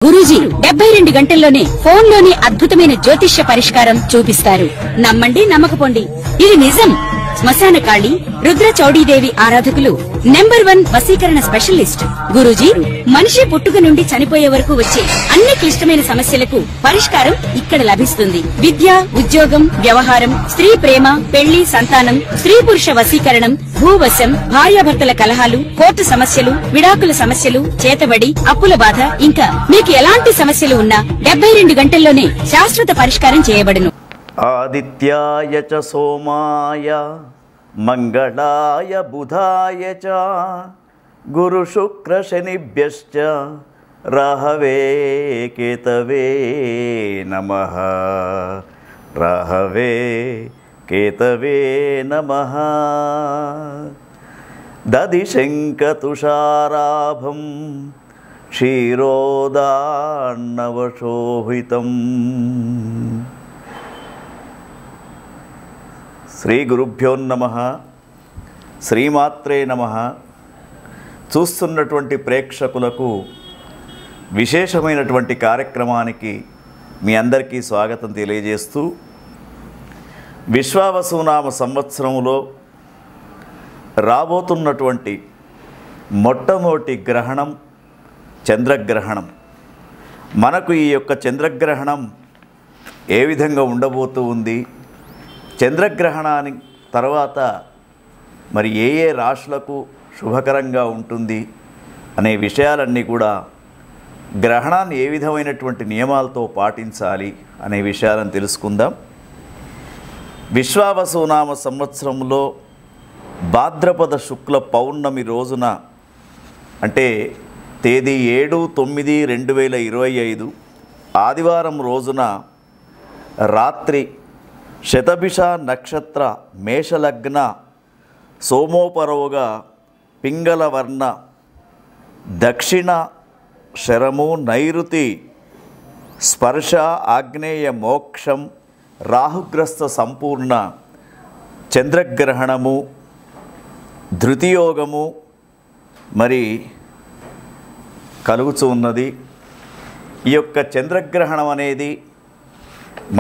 గురూజీ 72 గంటల్లోనే ఫోన్ లోని అద్భుతమైన జ్యోతిష్య పరిష్కారం చూపిస్తారు. నమ్మండి, నమ్మకపోండి, ఇది నిజం. శ్మశాన కాళి రుద్ర చౌడీదేవి ఆరాధకులు నంబర్ 1 వశీకరణ స్పెషలిస్ట్. గురూజీ మనిషి పుట్టుక నుండి చనిపోయే వరకు వచ్చే అన్ని క్లిష్టమైన సమస్యలకు పరిష్కారం ఇక్కడ లభిస్తుంది. విద్య, ఉద్యోగం, వ్యవహారం, స్త్రీ ప్రేమ, పెళ్లి, సంతానం, స్త్రీ పురుష వశీకరణం, భూవశం, భార్యాభర్తల కలహాలు, కోర్టు సమస్యలు, విడాకుల సమస్యలు, చేతబడి, అప్పుల బాధ, ఇంకా మీకు ఎలాంటి సమస్యలు ఉన్నా 72 గంటల్లోనే శాశ్వత పరిష్కారం చేయబడును. ఆదిత్యాయ చ సోమాయ మంగళాయ బుధాయ చ గురు శుక్ర శనిభ్యశ్చ రాహవే కేతవే నమః. రాహవే కేతవే నమః. దదిశంక తుషారాభం క్షీరోదాన్నవశోభితం. శ్రీ గురుభ్యోన్నమః. శ్రీమాత్రే నమః. చూస్తున్నటువంటి ప్రేక్షకులకు విశేషమైనటువంటి కార్యక్రమానికి మీ అందరికీ స్వాగతం తెలియజేస్తూ, విశ్వావసునామ సంవత్సరంలో రాబోతున్నటువంటి మొట్టమొదటి గ్రహణం చంద్రగ్రహణం. మనకు ఈ యొక్క చంద్రగ్రహణం ఏ విధంగా ఉండబోతూ ఉంది, చంద్రగ్రహణాని తర్వాత మరి ఏ ఏ రాశులకు శుభకరంగా ఉంటుంది అనే విషయాలన్నీ కూడా, గ్రహణాన్ని ఏ విధమైనటువంటి నియమాలతో పాటించాలి అనే విషయాలను తెలుసుకుందాం. విశ్వావసునామ సంవత్సరంలో భాద్రపద శుక్ల పౌర్ణమి రోజున, అంటే తేదీ 7/9/2025 ఆదివారం రోజున రాత్రి శతభిష నక్షత్ర మేషలగ్న సోమోపరోగా పింగళవర్ణ దక్షిణ శరము నైరుతి స్పర్శ ఆగ్నేయ మోక్షం రాహుగ్రస్త సంపూర్ణ చంద్రగ్రహణము ధృతియోగము మరి కలుగుతూ ఉన్నది. ఈ యొక్క చంద్రగ్రహణం అనేది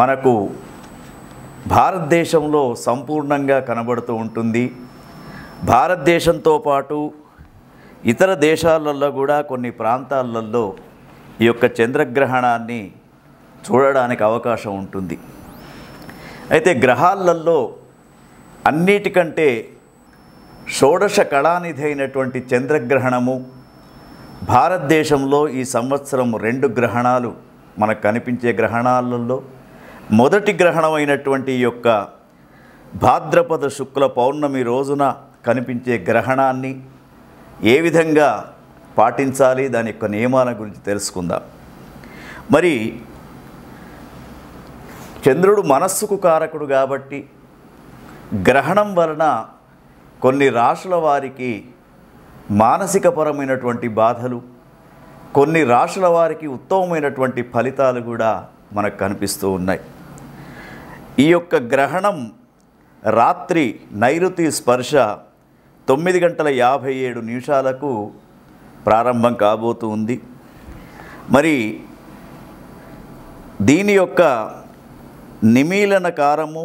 మనకు భారతదేశంలో సంపూర్ణంగా కనబడుతూ ఉంటుంది. భారతదేశంతో పాటు ఇతర దేశాలలో కూడా కొన్ని ప్రాంతాలలో ఈ యొక్క చంద్రగ్రహణాన్ని చూడడానికి అవకాశం ఉంటుంది. అయితే గ్రహాలలో అన్నిటికంటే షోడశ కళానిధి అయినటువంటి చంద్రగ్రహణము, భారతదేశంలో ఈ సంవత్సరం 2 గ్రహణాలు మనకు కనిపించే గ్రహణాలలో మొదటి గ్రహణం అయినటువంటి ఈ యొక్క భాద్రపద శుక్ల పౌర్ణమి రోజున కనిపించే గ్రహణాన్ని ఏ విధంగా పాటించాలి, దాని యొక్క నియమాల గురించి తెలుసుకుందాం. మరి చంద్రుడు మనస్సుకు కారకుడు కాబట్టి గ్రహణం వలన కొన్ని రాశుల వారికి మానసికపరమైనటువంటి బాధలు, కొన్ని రాశుల వారికి ఉత్తమమైనటువంటి ఫలితాలు కూడా మనకు కనిపిస్తూ ఉన్నాయి. ఈ యొక్క గ్రహణం రాత్రి నైరుతి స్పర్శ 9:57 ప్రారంభం కాబోతూ ఉంది. మరి దీని యొక్క నిమీలన కాలము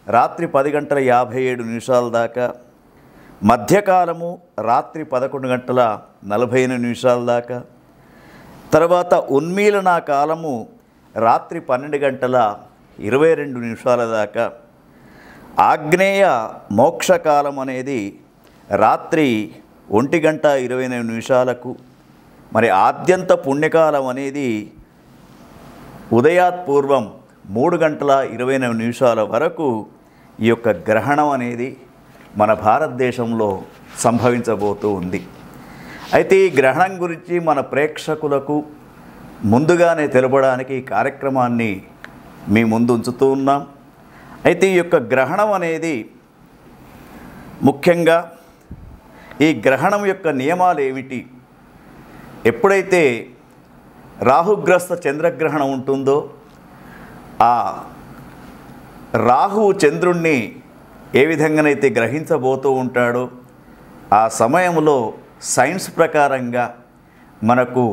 రాత్రి 10:57 దాకా, మధ్యకాలము రాత్రి 11:45 దాకా, తర్వాత ఉన్మీలన కాలము రాత్రి 12:22 దాకా, ఆగ్నేయ మోక్షకాలం అనేది రాత్రి 1:29, మరి ఆద్యంత పుణ్యకాలం అనేది ఉదయాత్పూర్వం 3:29 వరకు ఈ యొక్క గ్రహణం అనేది మన భారతదేశంలో సంభవించబోతూ ఉంది. అయితే ఈ గ్రహణం గురించి మన ప్రేక్షకులకు ముందుగానే తెలపడానికి ఈ కార్యక్రమాన్ని మీ ముందు ఉంచుతూ ఉన్నాం. అయితే ఈ యొక్క గ్రహణం అనేది ముఖ్యంగా ఈ గ్రహణం యొక్క నియమాలు ఏమిటి, ఎప్పుడైతే రాహుగ్రస్త చంద్రగ్రహణం ఉంటుందో ఆ రాహువు చంద్రుణ్ణి ఏ విధంగానైతే గ్రహించబోతూ ఉంటాడో ఆ సమయంలో సైన్స్ ప్రకారంగా మనకు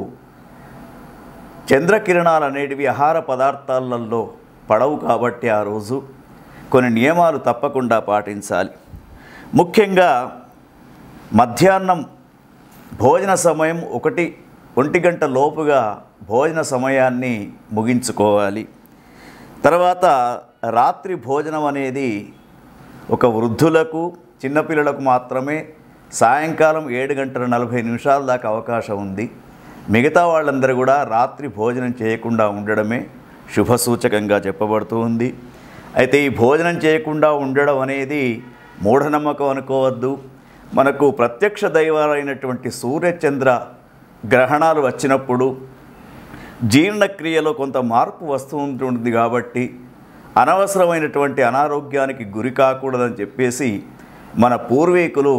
చంద్రకిరణాలు అనేటివి ఆహార పదార్థాలలో పడవు కాబట్టి ఆ రోజు కొన్ని నియమాలు తప్పకుండా పాటించాలి. ముఖ్యంగా మధ్యాహ్నం భోజన సమయం 1 గంట లోపుగా భోజన సమయాన్ని ముగించుకోవాలి. తర్వాత రాత్రి భోజనం అనేది ఒక వృద్ధులకు చిన్నపిల్లలకు మాత్రమే సాయంకాలం 7:40 దాకా అవకాశం ఉంది. మిగతా వాళ్ళందరూ కూడా రాత్రి భోజనం చేయకుండా ఉండడమే శుభసూచకంగా చెప్పబడుతూ ఉంది. అయితే ఈ భోజనం చేయకుండా ఉండడం అనేది మూఢనమ్మకం అనుకోవద్దు. మనకు ప్రత్యక్ష దైవాలైనటువంటి సూర్యచంద్ర గ్రహణాలు వచ్చినప్పుడు జీర్ణక్రియలో కొంత మార్పు వస్తూ ఉంటుంది కాబట్టి అనవసరమైనటువంటి అనారోగ్యానికి గురి కాకూడదని చెప్పేసి మన పూర్వీకులు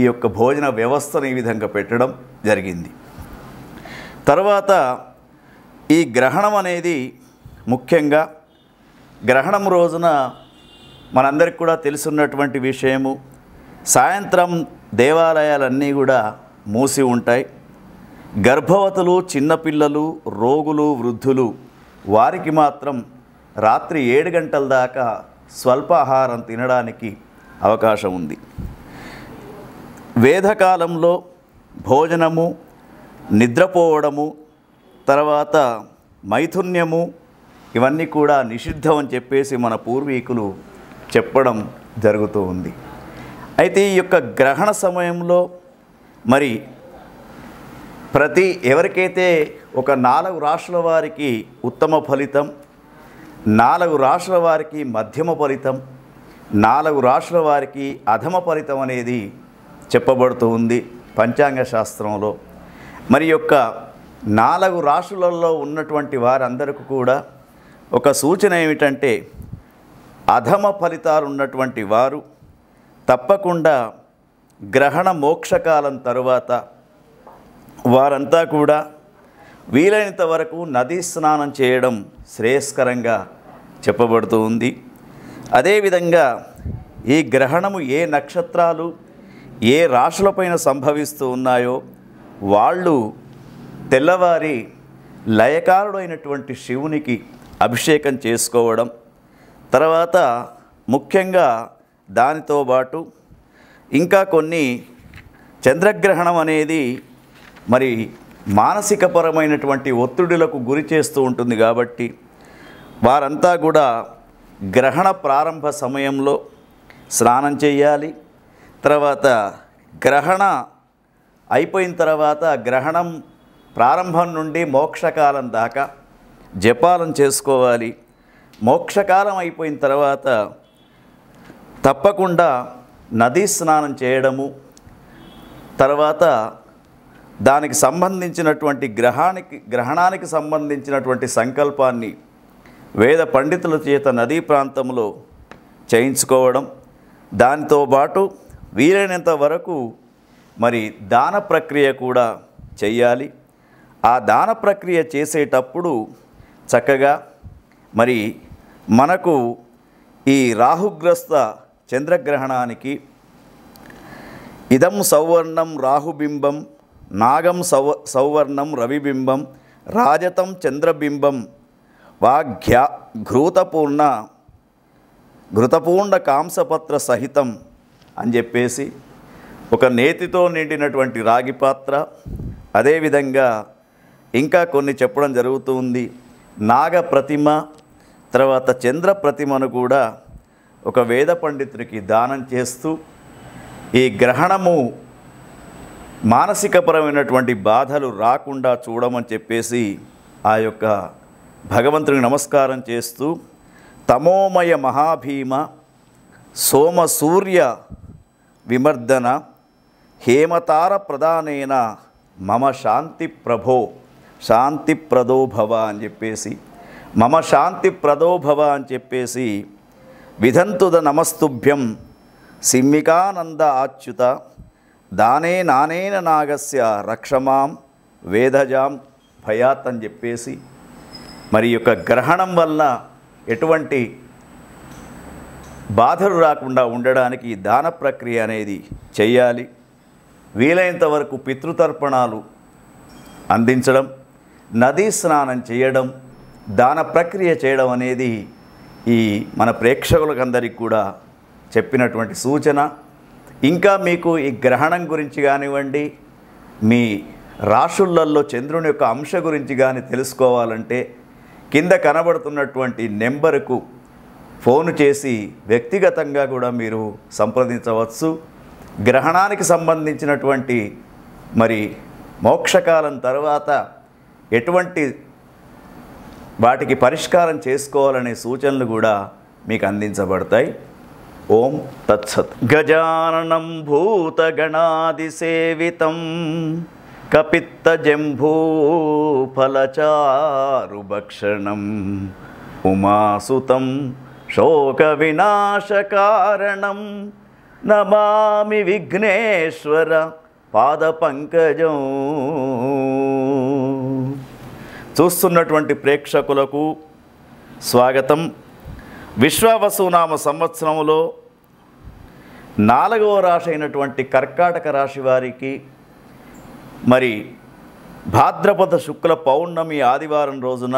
ఈ యొక్క భోజన వ్యవస్థను ఈ విధంగా పెట్టడం జరిగింది. తర్వాత ఈ గ్రహణం అనేది ముఖ్యంగా గ్రహణం రోజున మనందరికీ కూడా తెలుసున్నటువంటి విషయము, సాయంత్రం దేవాలయాలన్నీ కూడా మూసి ఉంటాయి. గర్భవతులు, చిన్నపిల్లలు, రోగులు, వృద్ధులు వారికి మాత్రం రాత్రి 7 గంటల దాకా స్వల్పాహారం తినడానికి అవకాశం ఉంది. వేదకాలంలో భోజనము, నిద్రపోవడము, తర్వాత మైథున్యము ఇవన్నీ కూడా నిషిద్ధం అని చెప్పేసి మన పూర్వీకులు చెప్పడం జరుగుతూ ఉంది. అయితే ఈ యొక్క గ్రహణ సమయంలో మరి ఎవరికైతే ఒక 4 రాశుల వారికి ఉత్తమ ఫలితం, 4 రాశుల వారికి మధ్యమ ఫలితం, 4 రాశుల వారికి అధమ ఫలితం అనేది చెప్పబడుతూ ఉంది పంచాంగ శాస్త్రంలో. మరి యొక్క 4 రాశులలో ఉన్నటువంటి వారందరికీ కూడా ఒక సూచన ఏమిటంటే, అధమ ఫలితాలు ఉన్నటువంటి వారు తప్పకుండా గ్రహణ మోక్షకాలం తరువాత వారంతా కూడా వీలైనంత వరకు నదీ స్నానం చేయడం శ్రేయస్కరంగా చెప్పబడుతూ ఉంది. అదేవిధంగా ఈ గ్రహణము ఏ నక్షత్రాలు ఏ రాశులపైన సంభవిస్తూ ఉన్నాయో వాళ్ళు తెల్లవారి లయకారుడైనటువంటి శివునికి అభిషేకం చేసుకోవడం, తర్వాత ముఖ్యంగా దానితో పాటు ఇంకా కొన్ని చంద్రగ్రహణం అనేది మరి మానసికపరమైనటువంటి ఒత్తిడులకు గురి చేస్తూ ఉంటుంది కాబట్టి వారంతా కూడా గ్రహణ ప్రారంభ సమయంలో స్నానం చేయాలి. తర్వాత గ్రహణ అయిపోయిన తర్వాత గ్రహణం ప్రారంభం నుండి మోక్షకాలం దాకా జపాలం చేసుకోవాలి. మోక్షకాలం అయిపోయిన తర్వాత తప్పకుండా నదీ స్నానం చేయడము, తర్వాత దానికి సంబంధించినటువంటి గ్రహణానికి సంబంధించినటువంటి సంకల్పాన్ని వేద పండితుల చేత నదీ ప్రాంతంలో చేయించుకోవడం, దానితో పాటు వీలైనంత వరకు మరి దాన ప్రక్రియ కూడా చేయాలి. ఆ దాన ప్రక్రియ చేసేటప్పుడు చక్కగా మరి మనకు ఈ రాహుగ్రస్త చంద్రగ్రహణానికి ఇదం సౌవర్ణం రాహుబింబం నాగం సౌవర్ణం రవిబింబం రాజతం చంద్రబింబం వాఘ్య ఘృతపూర్ణ కాంసపత్ర సహితం అని చెప్పేసి ఒక నేతితో నిండినటువంటి రాగి పాత్ర, అదేవిధంగా ఇంకా కొన్ని చెప్పడం జరుగుతుంది. నాగ ప్రతిమ, తర్వాత చంద్ర ప్రతిమను కూడా ఒక వేద పండితునికి దానం చేస్తూ ఈ గ్రహణము మానసికపరమైనటువంటి బాధలు రాకుండా చూడమని చెప్పేసి ఆ యొక్క భగవంతునికి నమస్కారం చేస్తూ తమోమయ మహాభీమ సోమ సూర్య విమర్దన హేమతార ప్రధానేన మమ శాంతి ప్రదోభవ అని చెప్పేసి మమ శాంతి ప్రదోభవ అని చెప్పేసి విధంతుద నమస్తుభ్యం సిమ్మికానంద ఆచ్యుత దానే నానేన నాగస్య రక్షమాం వేదజాం భయాత్ అని చెప్పేసి మరి యొక్క గ్రహణం వల్ల ఎటువంటి బాధలు రాకుండా ఉండడానికి దాన ప్రక్రియ అనేది చేయాలి. వీలైనంత వరకు పితృతర్పణాలు అందించడం, నదీ స్నానం చేయడం, దాన ప్రక్రియ చేయడం అనేది ఈ మన ప్రేక్షకులకందరికీ కూడా చెప్పినటువంటి సూచన. ఇంకా మీకు ఈ గ్రహణం గురించి కానివ్వండి, మీ రాశులలో చంద్రుని యొక్క అంశ గురించి కానీ తెలుసుకోవాలంటే కింద కనబడుతున్నటువంటి నెంబరుకు ఫోన్ చేసి వ్యక్తిగతంగా కూడా మీరు సంప్రదించవచ్చు. గ్రహణానికి సంబంధించినటువంటి మరి మోక్షకాలం తర్వాత ఎటువంటి వాటికి పరిష్కారం చేసుకోవాలనే సూచనలు కూడా మీకు అందించబడతాయి. ఓం తత్సత్. గజాననం భూతగణాదిసేవితం కపిత్తజంబూఫలచారుభక్షణం ఉమాసుతం శోకవినాశకారణం నమామి విఘ్నేశ్వర పాదపంకజం. చూస్తున్నటువంటి ప్రేక్షకులకు స్వాగతం. విశ్వావసునామ సంవత్సరంలో 4వ రాశి అయినటువంటి కర్కాటక రాశి వారికి మరి భాద్రపద శుక్ల పౌర్ణమి ఆదివారం రోజున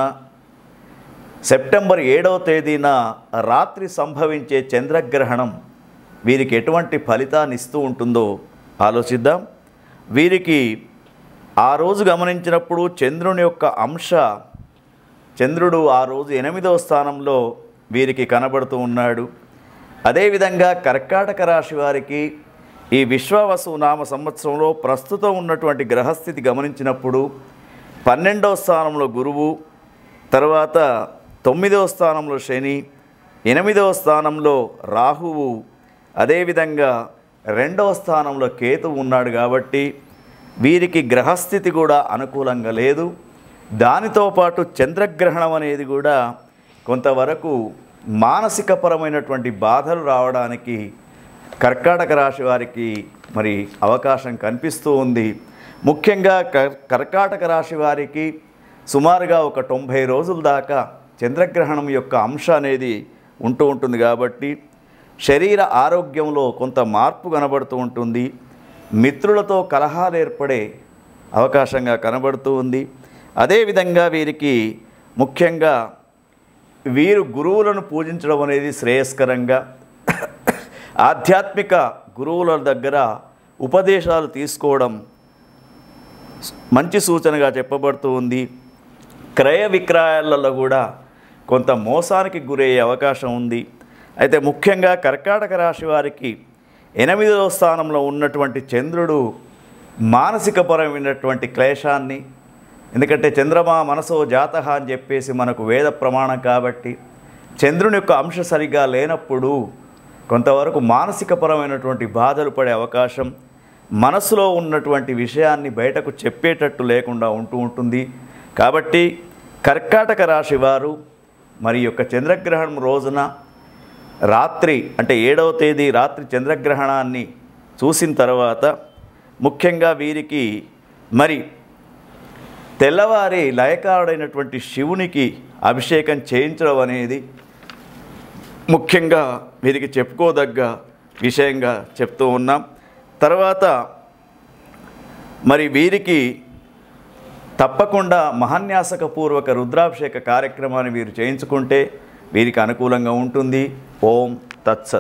సెప్టెంబర్ 7వ తేదీన రాత్రి సంభవించే చంద్రగ్రహణం వీరికి ఎటువంటి ఫలితాన్ని ఇస్తూ ఉంటుందో ఆలోచిద్దాం. వీరికి ఆ రోజు గమనించినప్పుడు చంద్రుని యొక్క అంశ, చంద్రుడు ఆ రోజు 8వ స్థానంలో వీరికి కనబడుతూ ఉన్నాడు. అదేవిధంగా కర్కాటక రాశి వారికి ఈ విశ్వావసు నామ సంవత్సరంలో ప్రస్తుతం ఉన్నటువంటి గ్రహస్థితి గమనించినప్పుడు 12వ స్థానంలో గురువు, తర్వాత 9వ స్థానంలో శని, 8వ స్థానంలో రాహువు, అదేవిధంగా 2వ స్థానంలో కేతువు ఉన్నాడు. కాబట్టి వీరికి గ్రహస్థితి కూడా అనుకూలంగా లేదు. దానితో పాటు చంద్రగ్రహణం అనేది కూడా కొంతవరకు మానసికపరమైనటువంటి బాధలు రావడానికి కర్కాటక రాశి వారికి మరి అవకాశం కనిపిస్తూ ఉంది. ముఖ్యంగా కర్కాటక రాశి వారికి సుమారుగా ఒక 90 రోజుల దాకా చంద్రగ్రహణం యొక్క అంశ అనేది ఉంటూ ఉంటుంది. కాబట్టి శరీర ఆరోగ్యంలో కొంత మార్పు కనబడుతూ ఉంటుంది. మిత్రులతో కలహాలు ఏర్పడే అవకాశంగా కనబడుతూ ఉంది. అదేవిధంగా వీరికి ముఖ్యంగా వీరు గురువులను పూజించడం అనేది శ్రేయస్కరంగా, ఆధ్యాత్మిక గురువుల దగ్గర ఉపదేశాలు తీసుకోవడం మంచి సూచనగా చెప్పబడుతూ ఉంది. క్రయ విక్రయాలలో కూడా కొంత మోసానికి గురయ్యే అవకాశం ఉంది. అయితే ముఖ్యంగా కర్కాటక రాశి వారికి 8వ స్థానంలో ఉన్నటువంటి చంద్రుడు మానసికపరమైనటువంటి క్లేశాన్ని, ఎందుకంటే చంద్రమా మనసో జాతః అని చెప్పేసి మనకు వేద ప్రమాణం కాబట్టి చంద్రుని యొక్క అంశ సరిగా లేనప్పుడు కొంతవరకు మానసికపరమైనటువంటి బాధలు పడే అవకాశం, మనసులో ఉన్నటువంటి విషయాన్ని బయటకు చెప్పేటట్టు లేకుండా ఉంటూ ఉంటుంది. కాబట్టి కర్కాటక రాశి వారు మరి యొక్క చంద్రగ్రహణం రోజున రాత్రి అంటే 7వ తేదీ రాత్రి చంద్రగ్రహణాన్ని చూసిన తర్వాత ముఖ్యంగా వీరికి మరి తెల్లవారి లయకారుడైనటువంటి శివునికి అభిషేకం చేయించడం అనేది ముఖ్యంగా వీరికి చెప్పుకోదగ్గ విషయంగా చెప్తూ ఉన్నాం. తర్వాత మరి వీరికి తప్పకుండా మహాన్యాసకపూర్వక రుద్రాభిషేక కార్యక్రమాన్ని వీరు చేయించుకుంటే వీరికి అనుకూలంగా ఉంటుంది. ఓం తత్సత్.